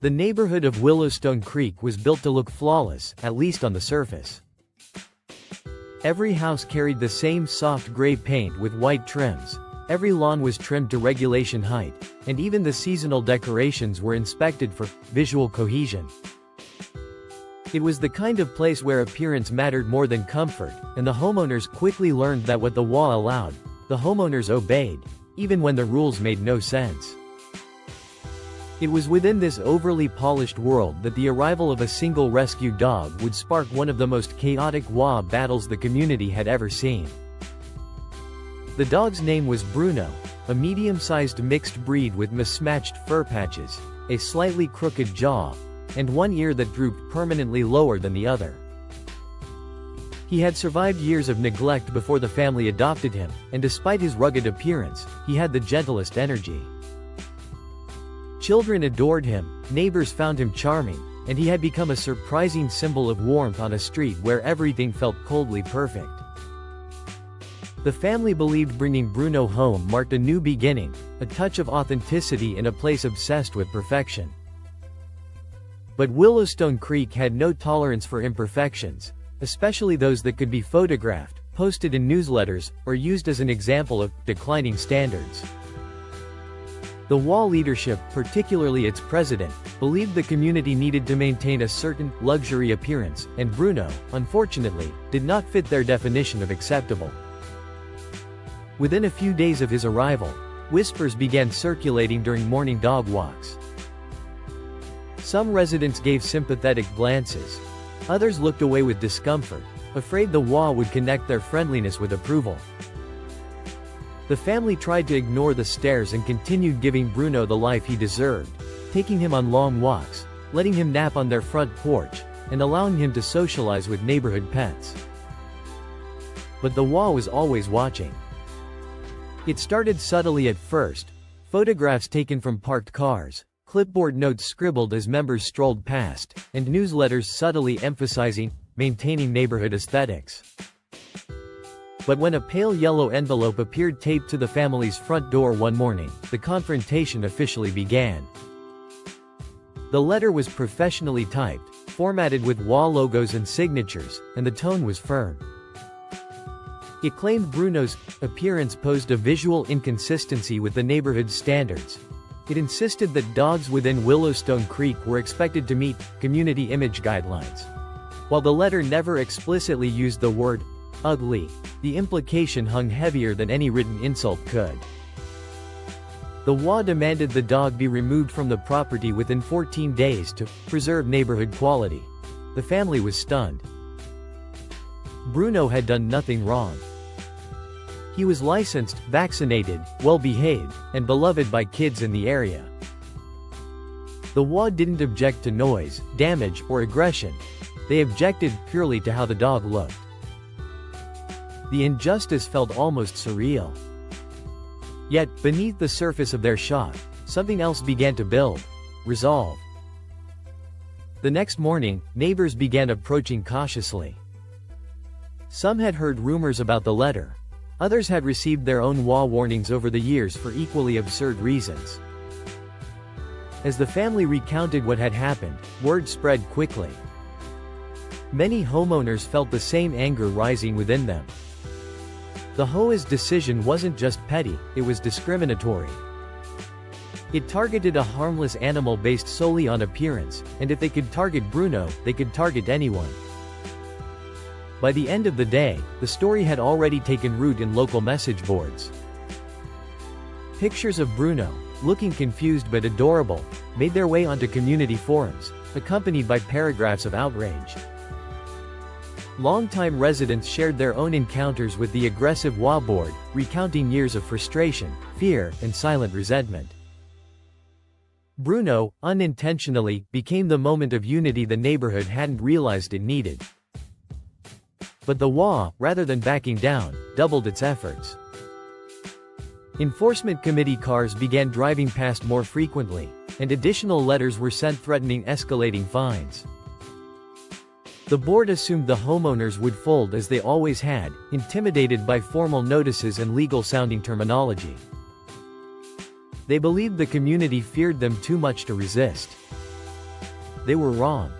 The neighborhood of Willowstone Creek was built to look flawless, at least on the surface. Every house carried the same soft gray paint with white trims, every lawn was trimmed to regulation height, and even the seasonal decorations were inspected for visual cohesion. It was the kind of place where appearance mattered more than comfort, and the homeowners quickly learned that what the law allowed, the homeowners obeyed, even when the rules made no sense. It was within this overly polished world that the arrival of a single rescue dog would spark one of the most chaotic HOA battles the community had ever seen. The dog's name was Bruno, a medium-sized mixed breed with mismatched fur patches, a slightly crooked jaw, and one ear that drooped permanently lower than the other. He had survived years of neglect before the family adopted him, and despite his rugged appearance, he had the gentlest energy. Children adored him, neighbors found him charming, and he had become a surprising symbol of warmth on a street where everything felt coldly perfect. The family believed bringing Bruno home marked a new beginning, a touch of authenticity in a place obsessed with perfection. But Willowstone Creek had no tolerance for imperfections, especially those that could be photographed, posted in newsletters, or used as an example of declining standards. The HOA leadership, particularly its president, believed the community needed to maintain a certain luxury appearance, and Bruno, unfortunately, did not fit their definition of acceptable. Within a few days of his arrival, whispers began circulating during morning dog walks. Some residents gave sympathetic glances. Others looked away with discomfort, afraid the HOA would connect their friendliness with approval. The family tried to ignore the stares and continued giving Bruno the life he deserved, taking him on long walks, letting him nap on their front porch, and allowing him to socialize with neighborhood pets. But the HOA was always watching. It started subtly at first, photographs taken from parked cars, clipboard notes scribbled as members strolled past, and newsletters subtly emphasizing maintaining neighborhood aesthetics. But when a pale yellow envelope appeared taped to the family's front door one morning, the confrontation officially began. The letter was professionally typed, formatted with HOA logos and signatures, and the tone was firm. It claimed Bruno's appearance posed a visual inconsistency with the neighborhood's standards. It insisted that dogs within Willowstone Creek were expected to meet community image guidelines. While the letter never explicitly used the word ugly, the implication hung heavier than any written insult could. The HOA demanded the dog be removed from the property within 14 days to preserve neighborhood quality. The family was stunned. Bruno had done nothing wrong. He was licensed, vaccinated, well-behaved, and beloved by kids in the area. The HOA didn't object to noise, damage, or aggression. They objected purely to how the dog looked. The injustice felt almost surreal. Yet, beneath the surface of their shock, something else began to build. Resolve. The next morning, neighbors began approaching cautiously. Some had heard rumors about the letter. Others had received their own HOA warnings over the years for equally absurd reasons. As the family recounted what had happened, word spread quickly. Many homeowners felt the same anger rising within them. The HOA's decision wasn't just petty, it was discriminatory. It targeted a harmless animal based solely on appearance, and if they could target Bruno, they could target anyone. By the end of the day, the story had already taken root in local message boards. Pictures of Bruno, looking confused but adorable, made their way onto community forums, accompanied by paragraphs of outrage. Longtime residents shared their own encounters with the aggressive HOA board, recounting years of frustration, fear, and silent resentment. Bruno, unintentionally, became the moment of unity the neighborhood hadn't realized it needed. But the HOA, rather than backing down, doubled its efforts. Enforcement committee cars began driving past more frequently, and additional letters were sent threatening escalating fines. The board assumed the homeowners would fold as they always had, intimidated by formal notices and legal-sounding terminology. They believed the community feared them too much to resist. they were wrong.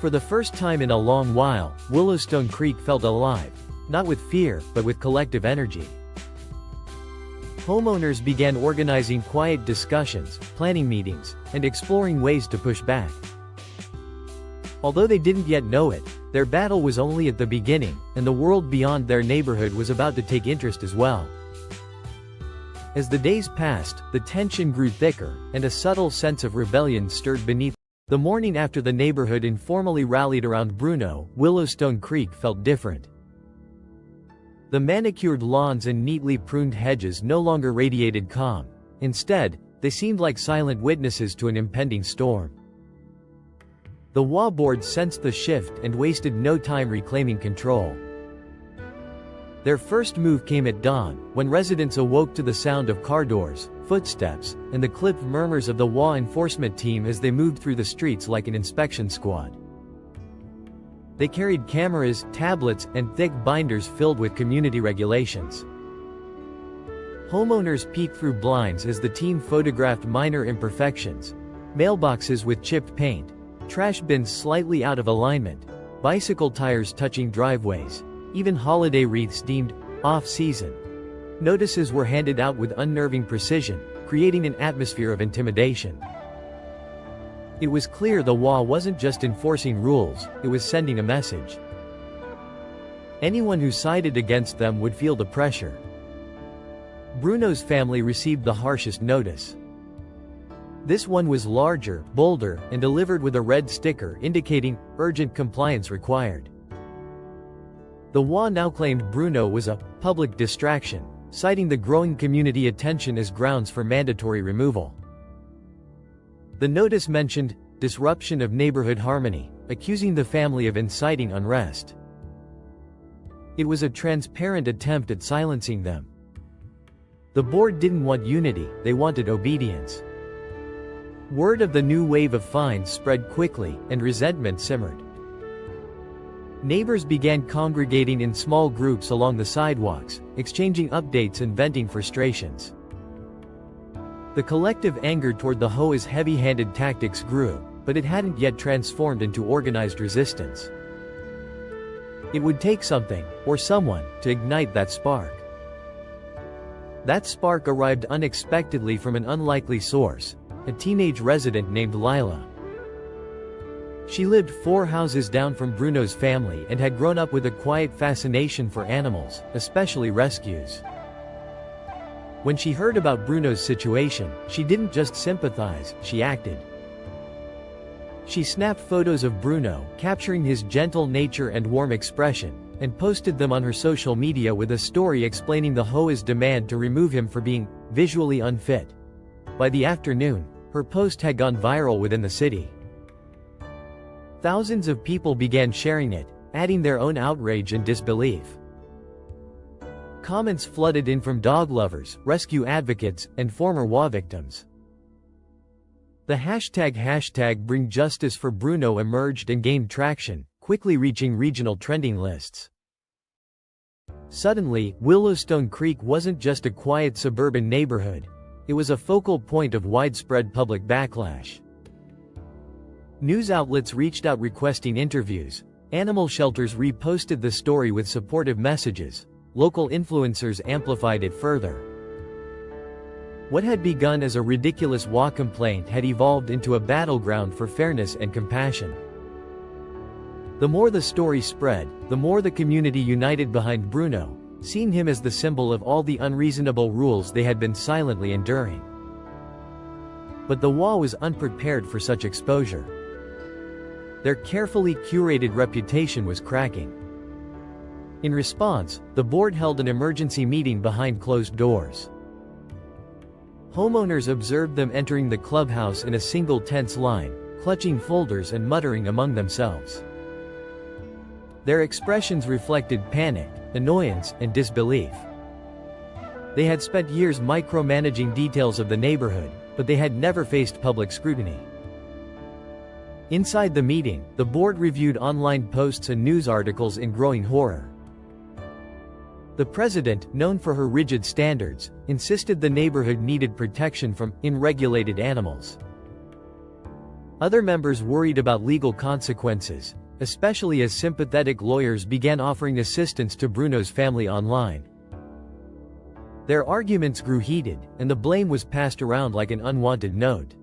For the first time in a long while, Willowstone Creek felt alive, not with fear, but with collective energy. Homeowners began organizing quiet discussions, planning meetings, and exploring ways to push back. Although they didn't yet know it, their battle was only at the beginning, and the world beyond their neighborhood was about to take interest as well. As the days passed, the tension grew thicker, and a subtle sense of rebellion stirred beneath. The morning after the neighborhood informally rallied around Bruno, Willowstone Creek felt different. The manicured lawns and neatly pruned hedges no longer radiated calm. Instead, they seemed like silent witnesses to an impending storm. The HOA board sensed the shift and wasted no time reclaiming control. Their first move came at dawn, when residents awoke to the sound of car doors, footsteps, and the clipped murmurs of the HOA enforcement team as they moved through the streets like an inspection squad. They carried cameras, tablets, and thick binders filled with community regulations. Homeowners peeked through blinds as the team photographed minor imperfections: mailboxes with chipped paint, trash bins slightly out of alignment, bicycle tires touching driveways, even holiday wreaths deemed off-season. Notices were handed out with unnerving precision, creating an atmosphere of intimidation. It was clear the HOA wasn't just enforcing rules, it was sending a message. Anyone who sided against them would feel the pressure. Bruno's family received the harshest notice. This one was larger, bolder, and delivered with a red sticker indicating urgent compliance required. The HOA now claimed Bruno was a public distraction, citing the growing community attention as grounds for mandatory removal. The notice mentioned disruption of neighborhood harmony, accusing the family of inciting unrest. It was a transparent attempt at silencing them. The board didn't want unity, they wanted obedience. Word of the new wave of fines spread quickly, and resentment simmered. Neighbors began congregating in small groups along the sidewalks, exchanging updates and venting frustrations. The collective anger toward the HOA's heavy-handed tactics grew, but it hadn't yet transformed into organized resistance. It would take something, or someone, to ignite that spark. That spark arrived unexpectedly from an unlikely source: a teenage resident named Lila. She lived 4 houses down from Bruno's family and had grown up with a quiet fascination for animals, especially rescues. When she heard about Bruno's situation, she didn't just sympathize, she acted. She snapped photos of Bruno, capturing his gentle nature and warm expression, and posted them on her social media with a story explaining the HOA's demand to remove him for being visually unfit. By the afternoon, her post had gone viral within the city. Thousands of people began sharing it, adding their own outrage and disbelief. Comments flooded in from dog lovers, rescue advocates, and former HOA victims. The hashtag Bring Justice for Bruno emerged and gained traction, quickly reaching regional trending lists. Suddenly, Willowstone Creek wasn't just a quiet suburban neighborhood, it was a focal point of widespread public backlash. News outlets reached out requesting interviews, animal shelters reposted the story with supportive messages, local influencers amplified it further. What had begun as a ridiculous HOA complaint had evolved into a battleground for fairness and compassion. The more the story spread, the more the community united behind Bruno, seeing him as the symbol of all the unreasonable rules they had been silently enduring. But the HOA was unprepared for such exposure. Their carefully curated reputation was cracking. In response, the board held an emergency meeting behind closed doors. Homeowners observed them entering the clubhouse in a single tense line, clutching folders and muttering among themselves. Their expressions reflected panic, annoyance, and disbelief. They had spent years micromanaging details of the neighborhood, but they had never faced public scrutiny. Inside the meeting, the board reviewed online posts and news articles in growing horror. The president, known for her rigid standards, insisted the neighborhood needed protection from unregulated animals. Other members worried about legal consequences, especially as sympathetic lawyers began offering assistance to Bruno's family online. Their arguments grew heated, and the blame was passed around like an unwanted note.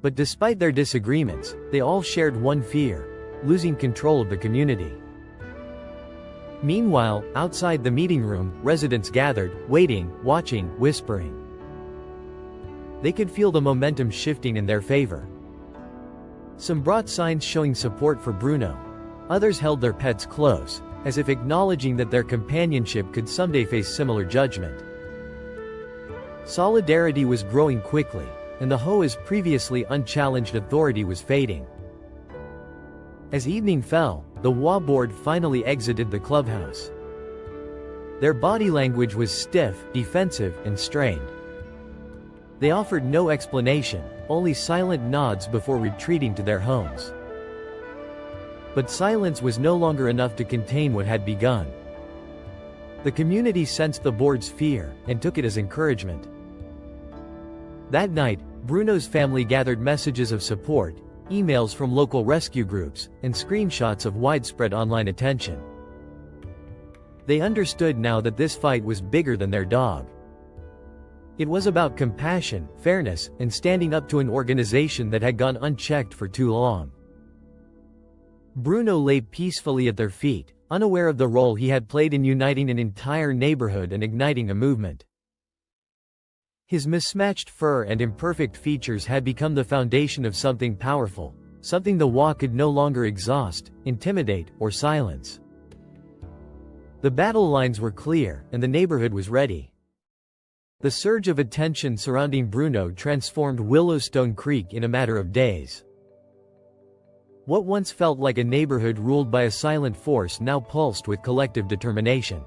But despite their disagreements, they all shared one fear: losing control of the community. Meanwhile, outside the meeting room, residents gathered, waiting, watching, whispering. They could feel the momentum shifting in their favor. Some brought signs showing support for Bruno. Others held their pets close, as if acknowledging that their companionship could someday face similar judgment. Solidarity was growing quickly, and the HOA's previously unchallenged authority was fading. As evening fell, the HOA board finally exited the clubhouse. Their body language was stiff, defensive, and strained. They offered no explanation, only silent nods before retreating to their homes. But silence was no longer enough to contain what had begun. The community sensed the board's fear, and took it as encouragement. That night, Bruno's family gathered messages of support, emails from local rescue groups, and screenshots of widespread online attention. They understood now that this fight was bigger than their dog. It was about compassion, fairness, and standing up to an organization that had gone unchecked for too long. Bruno lay peacefully at their feet, unaware of the role he had played in uniting an entire neighborhood and igniting a movement. His mismatched fur and imperfect features had become the foundation of something powerful, something the HOA could no longer exhaust, intimidate, or silence. The battle lines were clear, and the neighborhood was ready. The surge of attention surrounding Bruno transformed Willowstone Creek in a matter of days. What once felt like a neighborhood ruled by a silent force now pulsed with collective determination.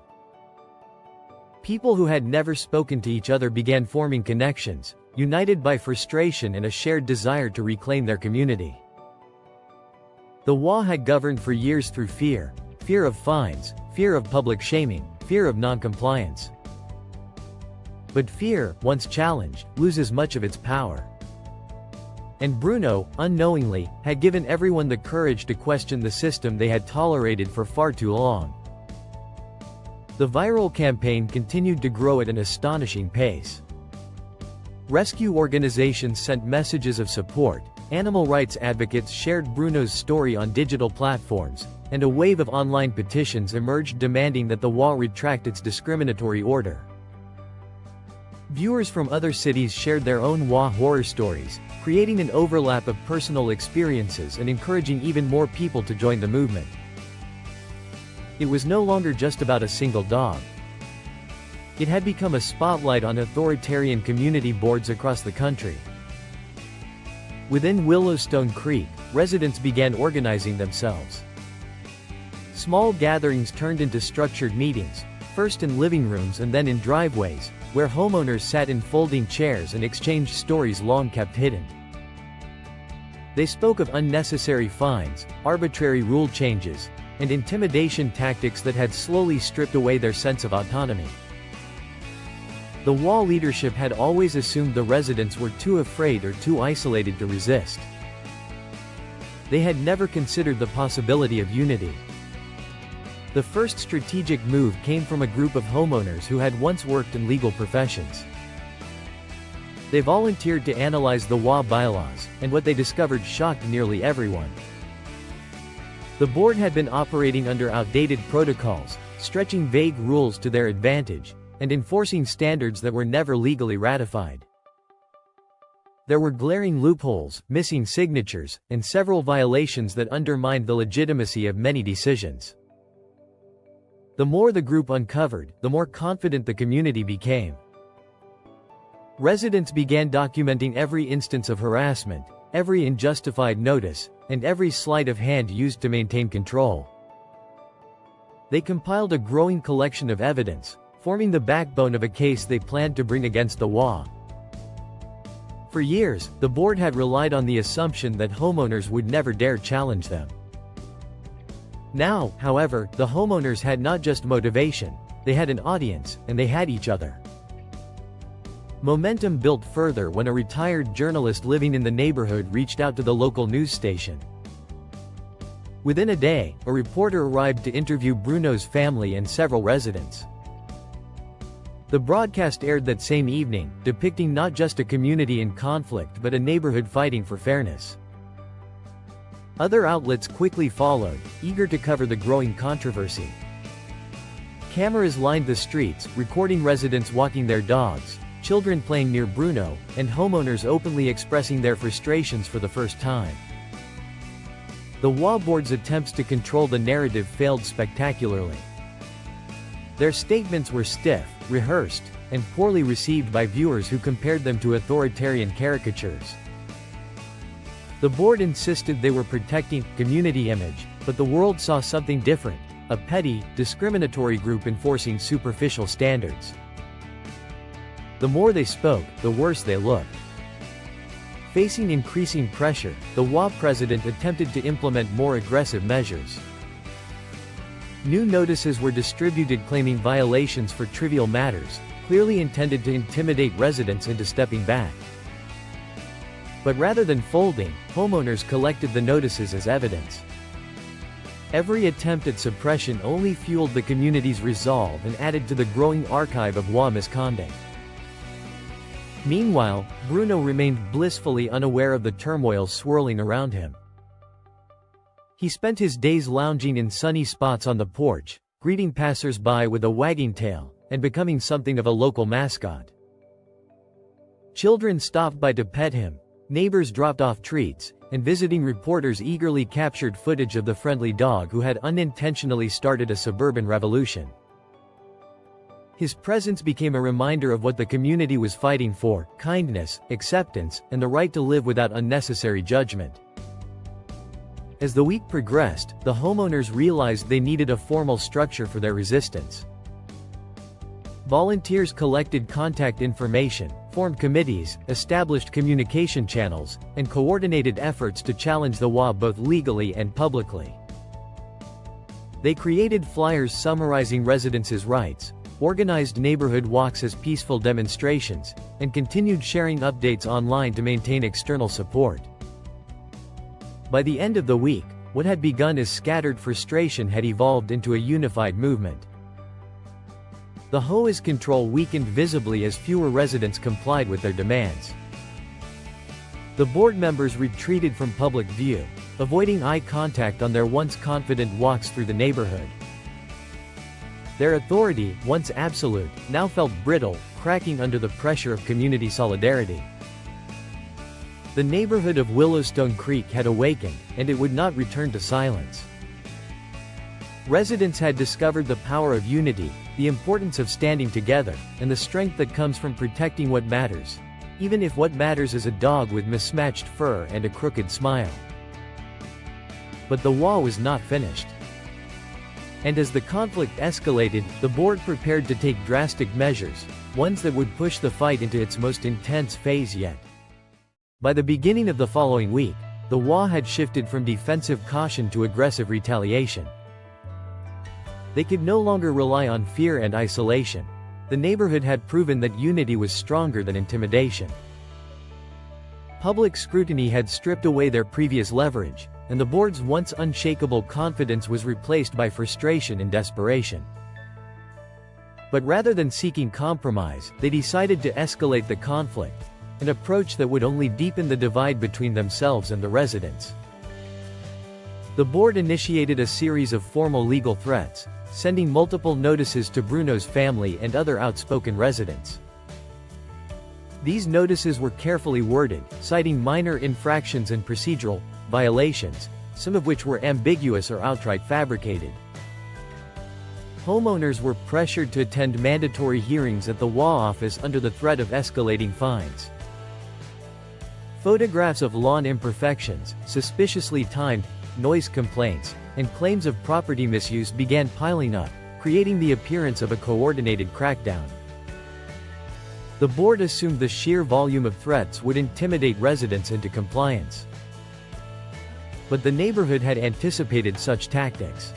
People who had never spoken to each other began forming connections, united by frustration and a shared desire to reclaim their community. The HOA had governed for years through fear: fear of fines, fear of public shaming, fear of non-compliance. But fear, once challenged, loses much of its power. And Bruno, unknowingly, had given everyone the courage to question the system they had tolerated for far too long. The viral campaign continued to grow at an astonishing pace. Rescue organizations sent messages of support, animal rights advocates shared Bruno's story on digital platforms, and a wave of online petitions emerged demanding that the HOA retract its discriminatory order. Viewers from other cities shared their own HOA horror stories, creating an overlap of personal experiences and encouraging even more people to join the movement. It was no longer just about a single dog. It had become a spotlight on authoritarian community boards across the country. Within Willowstone Creek, residents began organizing themselves. Small gatherings turned into structured meetings, first in living rooms and then in driveways, where homeowners sat in folding chairs and exchanged stories long kept hidden. They spoke of unnecessary fines, arbitrary rule changes, and intimidation tactics that had slowly stripped away their sense of autonomy. The HOA leadership had always assumed the residents were too afraid or too isolated to resist. They had never considered the possibility of unity. The first strategic move came from a group of homeowners who had once worked in legal professions. They volunteered to analyze the HOA bylaws, and what they discovered shocked nearly everyone. The board had been operating under outdated protocols, stretching vague rules to their advantage, and enforcing standards that were never legally ratified. There were glaring loopholes, missing signatures, and several violations that undermined the legitimacy of many decisions. The more the group uncovered, the more confident the community became. Residents began documenting every instance of harassment, every unjustified notice, and every sleight of hand used to maintain control. They compiled a growing collection of evidence, forming the backbone of a case they planned to bring against the HOA. For years, the board had relied on the assumption that homeowners would never dare challenge them. Now, however, the homeowners had not just motivation, they had an audience, and they had each other. Momentum built further when a retired journalist living in the neighborhood reached out to the local news station. Within a day, a reporter arrived to interview Bruno's family and several residents. The broadcast aired that same evening, depicting not just a community in conflict but a neighborhood fighting for fairness. Other outlets quickly followed, eager to cover the growing controversy. Cameras lined the streets, recording residents walking their dogs, children playing near Bruno, and homeowners openly expressing their frustrations for the first time. The HOA board's attempts to control the narrative failed spectacularly. Their statements were stiff, rehearsed, and poorly received by viewers who compared them to authoritarian caricatures. The board insisted they were protecting community image, but the world saw something different, a petty, discriminatory group enforcing superficial standards. The more they spoke, the worse they looked. Facing increasing pressure, the HOA president attempted to implement more aggressive measures. New notices were distributed claiming violations for trivial matters, clearly intended to intimidate residents into stepping back. But rather than folding, homeowners collected the notices as evidence. Every attempt at suppression only fueled the community's resolve and added to the growing archive of HOA misconduct. Meanwhile, Bruno remained blissfully unaware of the turmoil swirling around him. He spent his days lounging in sunny spots on the porch, greeting passers-by with a wagging tail, and becoming something of a local mascot. Children stopped by to pet him, neighbors dropped off treats, and visiting reporters eagerly captured footage of the friendly dog who had unintentionally started a suburban revolution. His presence became a reminder of what the community was fighting for: kindness, acceptance, and the right to live without unnecessary judgment. As the week progressed, the homeowners realized they needed a formal structure for their resistance. Volunteers collected contact information, formed committees, established communication channels, and coordinated efforts to challenge the HOA both legally and publicly. They created flyers summarizing residents' rights, organized neighborhood walks as peaceful demonstrations, and continued sharing updates online to maintain external support. By the end of the week, what had begun as scattered frustration had evolved into a unified movement. The HOA's control weakened visibly as fewer residents complied with their demands. The board members retreated from public view, avoiding eye contact on their once confident walks through the neighborhood. Their authority, once absolute, now felt brittle, cracking under the pressure of community solidarity. The neighborhood of Willowstone Creek had awakened, and it would not return to silence. Residents had discovered the power of unity, the importance of standing together, and the strength that comes from protecting what matters, even if what matters is a dog with mismatched fur and a crooked smile. But the HOA was not finished. And as the conflict escalated, the board prepared to take drastic measures, ones that would push the fight into its most intense phase yet. By the beginning of the following week, the HOA had shifted from defensive caution to aggressive retaliation. They could no longer rely on fear and isolation. The neighborhood had proven that unity was stronger than intimidation. Public scrutiny had stripped away their previous leverage, and the board's once unshakable confidence was replaced by frustration and desperation. But rather than seeking compromise, they decided to escalate the conflict, an approach that would only deepen the divide between themselves and the residents. The board initiated a series of formal legal threats, sending multiple notices to Bruno's family and other outspoken residents. These notices were carefully worded, citing minor infractions and procedural violations, some of which were ambiguous or outright fabricated. Homeowners were pressured to attend mandatory hearings at the HOA office under the threat of escalating fines. Photographs of lawn imperfections, suspiciously timed, noise complaints, and claims of property misuse began piling up, creating the appearance of a coordinated crackdown. The board assumed the sheer volume of threats would intimidate residents into compliance. But the neighborhood had anticipated such tactics.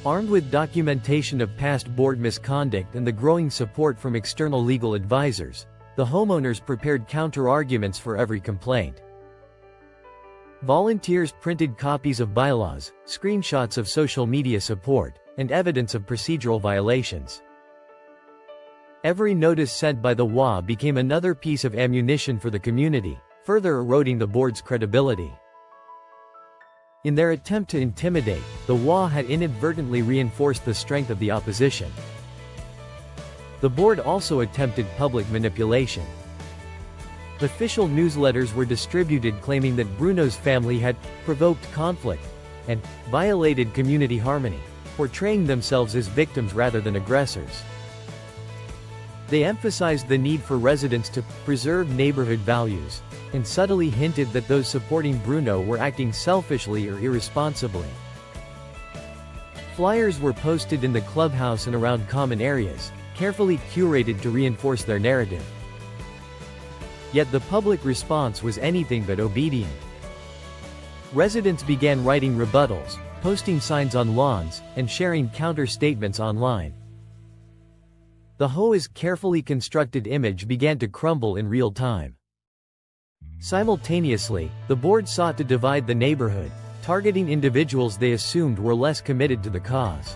Armed with documentation of past board misconduct and the growing support from external legal advisors, the homeowners prepared counter-arguments for every complaint. Volunteers printed copies of bylaws, screenshots of social media support, and evidence of procedural violations. Every notice sent by the HOA became another piece of ammunition for the community, further eroding the board's credibility. In their attempt to intimidate, the HOA had inadvertently reinforced the strength of the opposition. The board also attempted public manipulation. Official newsletters were distributed claiming that Bruno's family had provoked conflict and violated community harmony, portraying themselves as victims rather than aggressors. They emphasized the need for residents to preserve neighborhood values, and subtly hinted that those supporting Bruno were acting selfishly or irresponsibly. Flyers were posted in the clubhouse and around common areas, carefully curated to reinforce their narrative. Yet the public response was anything but obedient. Residents began writing rebuttals, posting signs on lawns, and sharing counter-statements online. The HOA's carefully constructed image began to crumble in real time. Simultaneously, the board sought to divide the neighborhood, targeting individuals they assumed were less committed to the cause.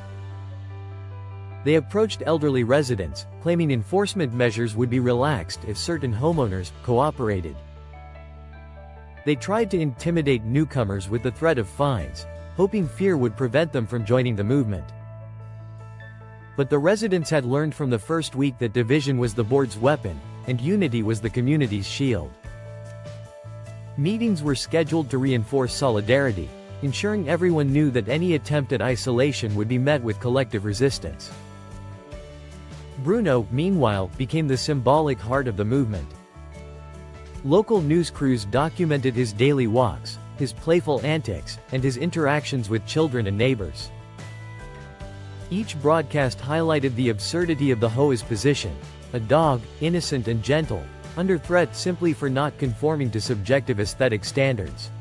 They approached elderly residents, claiming enforcement measures would be relaxed if certain homeowners cooperated. They tried to intimidate newcomers with the threat of fines, hoping fear would prevent them from joining the movement. But the residents had learned from the first week that division was the board's weapon, and unity was the community's shield. Meetings were scheduled to reinforce solidarity, ensuring everyone knew that any attempt at isolation would be met with collective resistance. Bruno, meanwhile, became the symbolic heart of the movement. Local news crews documented his daily walks, his playful antics, and his interactions with children and neighbors. Each broadcast highlighted the absurdity of the HOA's position: a dog, innocent and gentle, under threat simply for not conforming to subjective aesthetic standards.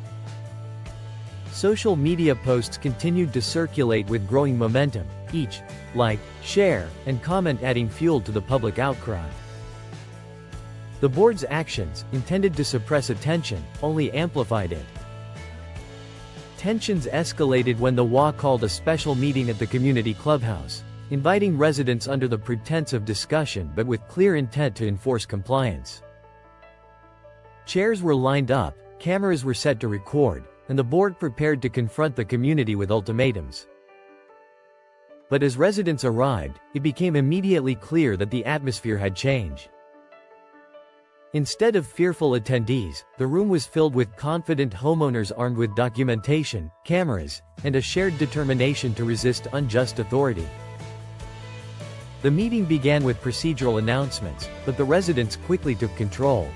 Social media posts continued to circulate with growing momentum, each like, share, and comment adding fuel to the public outcry. The board's actions, intended to suppress attention, only amplified it. Tensions escalated when the HOA called a special meeting at the community clubhouse, inviting residents under the pretense of discussion but with clear intent to enforce compliance. Chairs were lined up, cameras were set to record, and the board prepared to confront the community with ultimatums. But as residents arrived, it became immediately clear that the atmosphere had changed. Instead of fearful attendees, the room was filled with confident homeowners armed with documentation, cameras, and a shared determination to resist unjust authority. The meeting began with procedural announcements, but the residents quickly took control.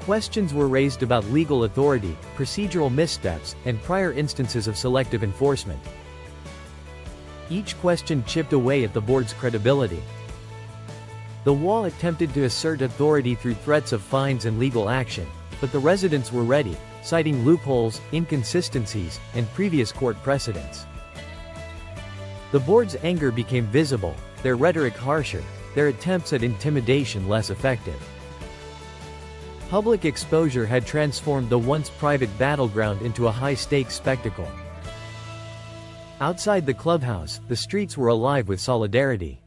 Questions were raised about legal authority, procedural missteps, and prior instances of selective enforcement. Each question chipped away at the board's credibility. The HOA attempted to assert authority through threats of fines and legal action, but the residents were ready, citing loopholes, inconsistencies, and previous court precedents. The board's anger became visible, their rhetoric harsher, their attempts at intimidation less effective. Public exposure had transformed the once private battleground into a high-stakes spectacle. Outside the clubhouse, the streets were alive with solidarity.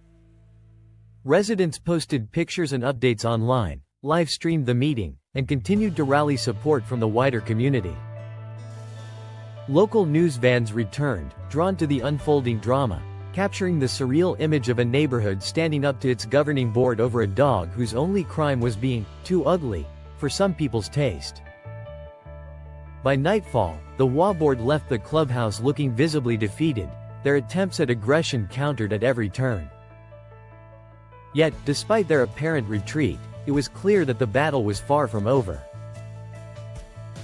Residents posted pictures and updates online, live-streamed the meeting, and continued to rally support from the wider community. Local news vans returned, drawn to the unfolding drama, capturing the surreal image of a neighborhood standing up to its governing board over a dog whose only crime was being too ugly for some people's taste. By nightfall, the HOA board left the clubhouse looking visibly defeated, their attempts at aggression countered at every turn. Yet, despite their apparent retreat, it was clear that the battle was far from over.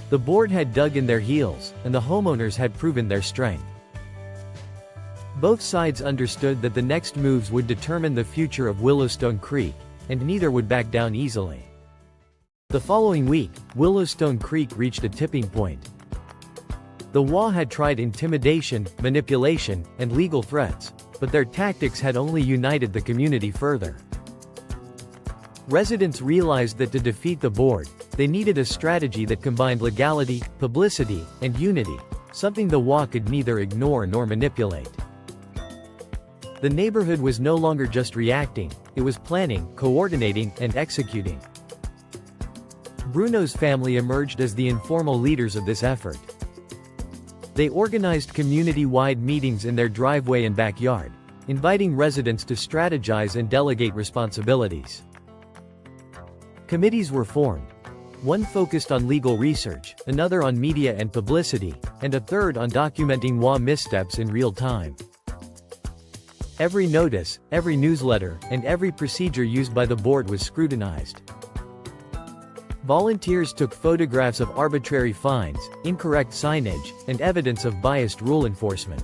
The board had dug in their heels, and the homeowners had proven their strength. Both sides understood that the next moves would determine the future of Willowstone Creek, and neither would back down easily. The following week, Willowstone Creek reached a tipping point. The HOA had tried intimidation, manipulation, and legal threats, but their tactics had only united the community further. Residents realized that to defeat the board, they needed a strategy that combined legality, publicity, and unity, something the HOA could neither ignore nor manipulate. The neighborhood was no longer just reacting, it was planning, coordinating, and executing. Bruno's family emerged as the informal leaders of this effort. They organized community-wide meetings in their driveway and backyard, inviting residents to strategize and delegate responsibilities. Committees were formed. One focused on legal research, another on media and publicity, and a third on documenting HOA missteps in real time. Every notice, every newsletter, and every procedure used by the board was scrutinized. Volunteers took photographs of arbitrary fines, incorrect signage, and evidence of biased rule enforcement.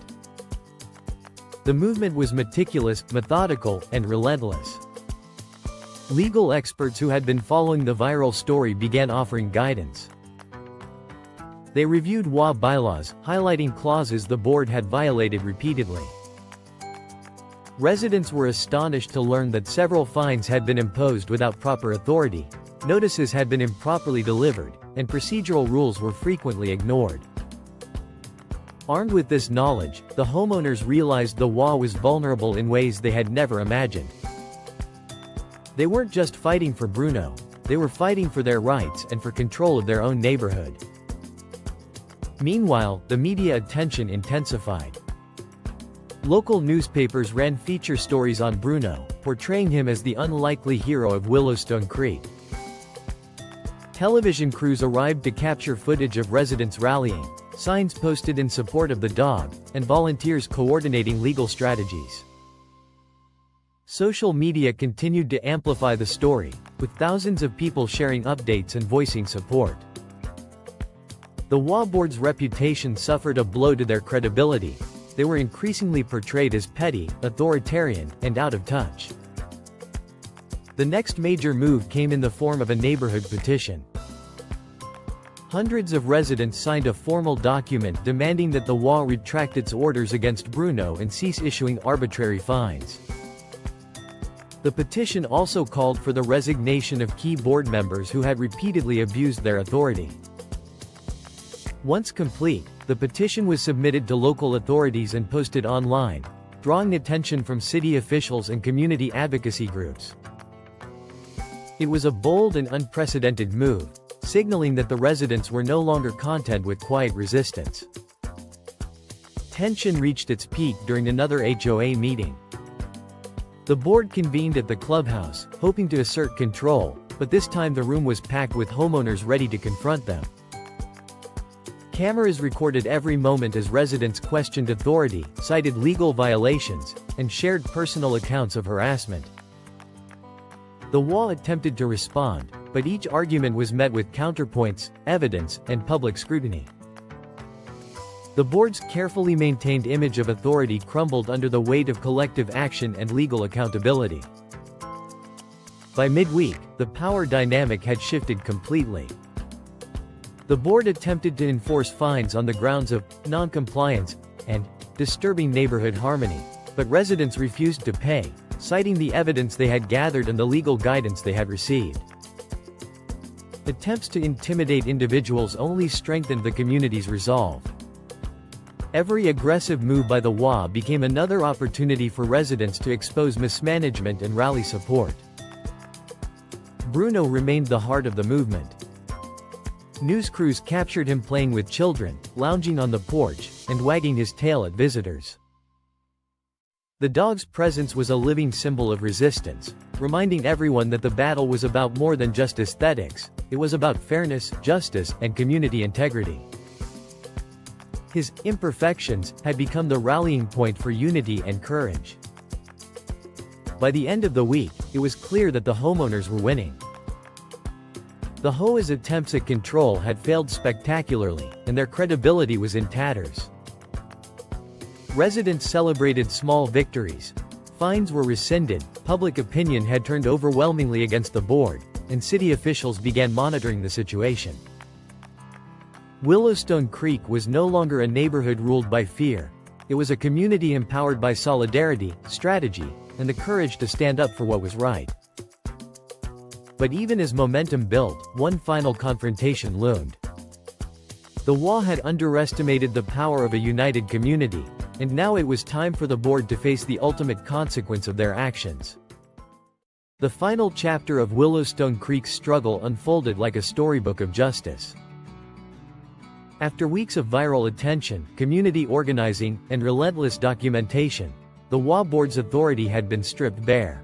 The movement was meticulous, methodical, and relentless. Legal experts who had been following the viral story began offering guidance. They reviewed HOA bylaws, highlighting clauses the board had violated repeatedly. Residents were astonished to learn that several fines had been imposed without proper authority, notices had been improperly delivered, and procedural rules were frequently ignored. Armed with this knowledge, the homeowners realized the HOA was vulnerable in ways they had never imagined. They weren't just fighting for Bruno, they were fighting for their rights and for control of their own neighborhood. Meanwhile, the media attention intensified. Local newspapers ran feature stories on Bruno, portraying him as the unlikely hero of Willowstone Creek. Television crews arrived to capture footage of residents rallying, signs posted in support of the dog, and volunteers coordinating legal strategies. Social media continued to amplify the story, with thousands of people sharing updates and voicing support. The HOA board's reputation suffered a blow to their credibility. They were increasingly portrayed as petty, authoritarian, and out of touch. The next major move came in the form of a neighborhood petition. Hundreds of residents signed a formal document demanding that the HOA retract its orders against Bruno and cease issuing arbitrary fines. The petition also called for the resignation of key board members who had repeatedly abused their authority. Once complete, the petition was submitted to local authorities and posted online, drawing attention from city officials and community advocacy groups. It was a bold and unprecedented move, signaling that the residents were no longer content with quiet resistance. Tension reached its peak during another HOA meeting. The board convened at the clubhouse, hoping to assert control, but this time the room was packed with homeowners ready to confront them. Cameras recorded every moment as residents questioned authority, cited legal violations, and shared personal accounts of harassment. The HOA attempted to respond, but each argument was met with counterpoints, evidence, and public scrutiny. The board's carefully maintained image of authority crumbled under the weight of collective action and legal accountability. By midweek, the power dynamic had shifted completely. The board attempted to enforce fines on the grounds of non-compliance and disturbing neighborhood harmony, but residents refused to pay, citing the evidence they had gathered and the legal guidance they had received. Attempts to intimidate individuals only strengthened the community's resolve. Every aggressive move by the HOA became another opportunity for residents to expose mismanagement and rally support. Bruno remained the heart of the movement. News crews captured him playing with children, lounging on the porch, and wagging his tail at visitors. The dog's presence was a living symbol of resistance, reminding everyone that the battle was about more than just aesthetics, it was about fairness, justice, and community integrity. His imperfections had become the rallying point for unity and courage. By the end of the week, it was clear that the homeowners were winning. The HOA's attempts at control had failed spectacularly, and their credibility was in tatters. Residents celebrated small victories. Fines were rescinded, public opinion had turned overwhelmingly against the board, and city officials began monitoring the situation. Willowstone Creek was no longer a neighborhood ruled by fear. It was a community empowered by solidarity, strategy, and the courage to stand up for what was right. But even as momentum built, one final confrontation loomed. The HOA had underestimated the power of a united community, and now it was time for the board to face the ultimate consequence of their actions. The final chapter of Willowstone Creek's struggle unfolded like a storybook of justice. After weeks of viral attention, community organizing, and relentless documentation, the HOA board's authority had been stripped bare.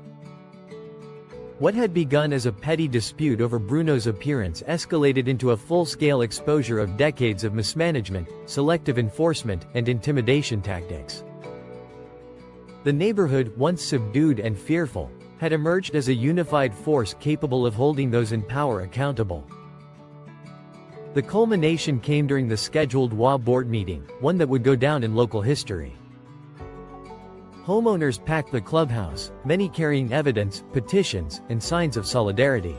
What had begun as a petty dispute over Bruno's appearance escalated into a full-scale exposure of decades of mismanagement, selective enforcement, and intimidation tactics. The neighborhood, once subdued and fearful, had emerged as a unified force capable of holding those in power accountable. The culmination came during the scheduled HOA board meeting, one that would go down in local history. Homeowners packed the clubhouse, many carrying evidence, petitions, and signs of solidarity.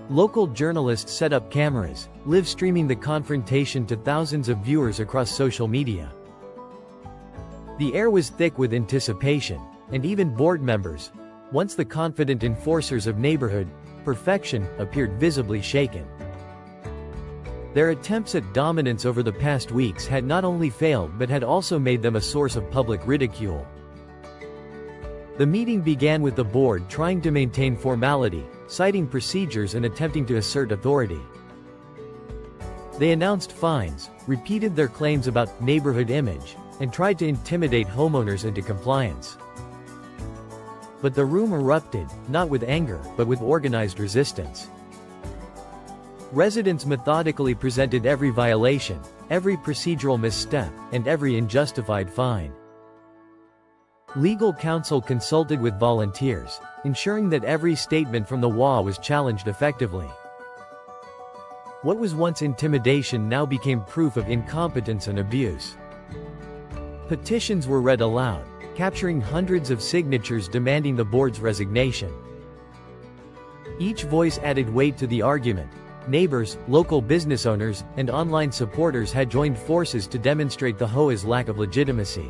Local journalists set up cameras, live streaming the confrontation to thousands of viewers across social media. The air was thick with anticipation, and even board members, once the confident enforcers of neighborhood perfection, appeared visibly shaken. Their attempts at dominance over the past weeks had not only failed but had also made them a source of public ridicule. The meeting began with the board trying to maintain formality, citing procedures and attempting to assert authority. They announced fines, repeated their claims about neighborhood image, and tried to intimidate homeowners into compliance. But the room erupted, not with anger, but with organized resistance. Residents methodically presented every violation, every procedural misstep, and every unjustified fine. Legal counsel consulted with volunteers, ensuring that every statement from the HOA was challenged effectively. What was once intimidation now became proof of incompetence and abuse. Petitions were read aloud, capturing hundreds of signatures demanding the board's resignation. Each voice added weight to the argument. Neighbors, local business owners, and online supporters had joined forces to demonstrate the HOA's lack of legitimacy.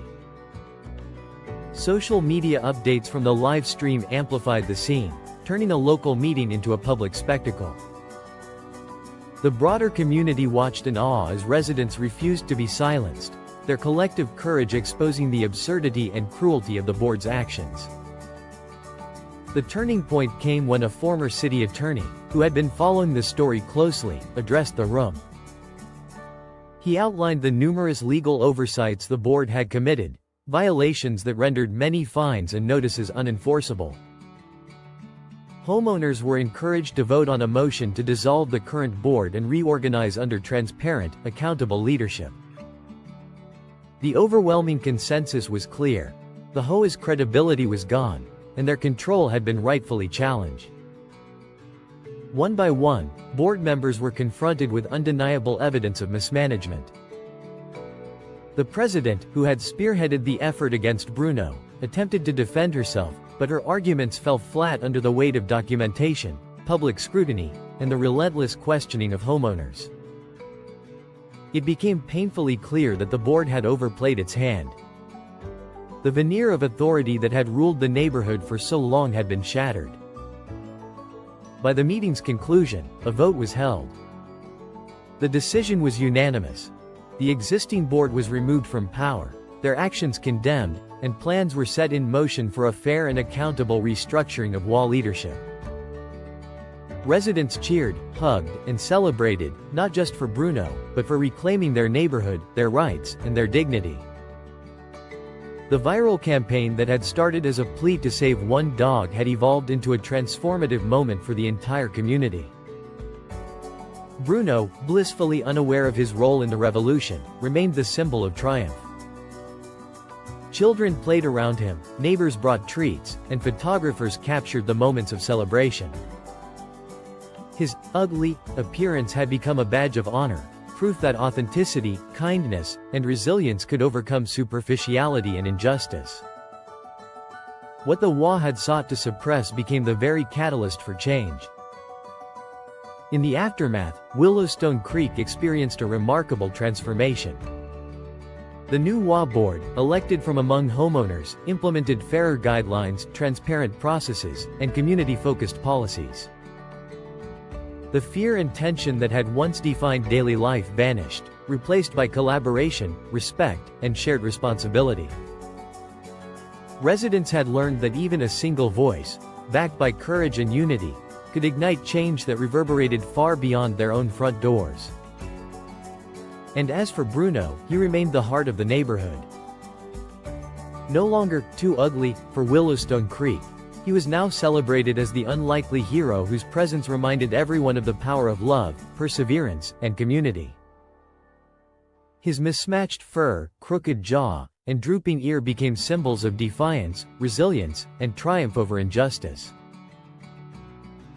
Social media updates from the live stream amplified the scene, turning a local meeting into a public spectacle. The broader community watched in awe as residents refused to be silenced, their collective courage exposing the absurdity and cruelty of the board's actions. The turning point came when a former city attorney, who had been following the story closely, addressed the room. He outlined the numerous legal oversights the board had committed, violations that rendered many fines and notices unenforceable. Homeowners were encouraged to vote on a motion to dissolve the current board and reorganize under transparent, accountable leadership. The overwhelming consensus was clear. The HOA's credibility was gone, and their control had been rightfully challenged. One by one, board members were confronted with undeniable evidence of mismanagement. The president, who had spearheaded the effort against Bruno, attempted to defend herself, but her arguments fell flat under the weight of documentation, public scrutiny, and the relentless questioning of homeowners. It became painfully clear that the board had overplayed its hand. The veneer of authority that had ruled the neighborhood for so long had been shattered. By the meeting's conclusion, a vote was held. The decision was unanimous. The existing board was removed from power, their actions condemned, and plans were set in motion for a fair and accountable restructuring of HOA leadership. Residents cheered, hugged, and celebrated, not just for Bruno, but for reclaiming their neighborhood, their rights, and their dignity. The viral campaign that had started as a plea to save one dog had evolved into a transformative moment for the entire community. Bruno, blissfully unaware of his role in the revolution, remained the symbol of triumph. Children played around him, neighbors brought treats, and photographers captured the moments of celebration. His ugly appearance had become a badge of honor, proof that authenticity, kindness, and resilience could overcome superficiality and injustice. What the HOA had sought to suppress became the very catalyst for change. In the aftermath, Willowstone Creek experienced a remarkable transformation. The new HOA board, elected from among homeowners, implemented fairer guidelines, transparent processes, and community-focused policies. The fear and tension that had once defined daily life vanished, replaced by collaboration, respect, and shared responsibility. Residents had learned that even a single voice, backed by courage and unity, could ignite change that reverberated far beyond their own front doors. And as for Bruno, he remained the heart of the neighborhood. No longer too ugly for Willowstone Creek, he was now celebrated as the unlikely hero whose presence reminded everyone of the power of love, perseverance, and community. His mismatched fur, crooked jaw, and drooping ear became symbols of defiance, resilience, and triumph over injustice.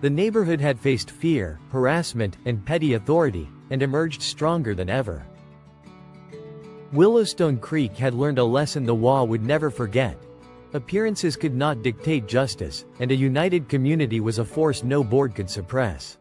The neighborhood had faced fear, harassment, and petty authority, and emerged stronger than ever. Willowstone Creek had learned a lesson the HOA would never forget. Appearances could not dictate justice, and a united community was a force no board could suppress.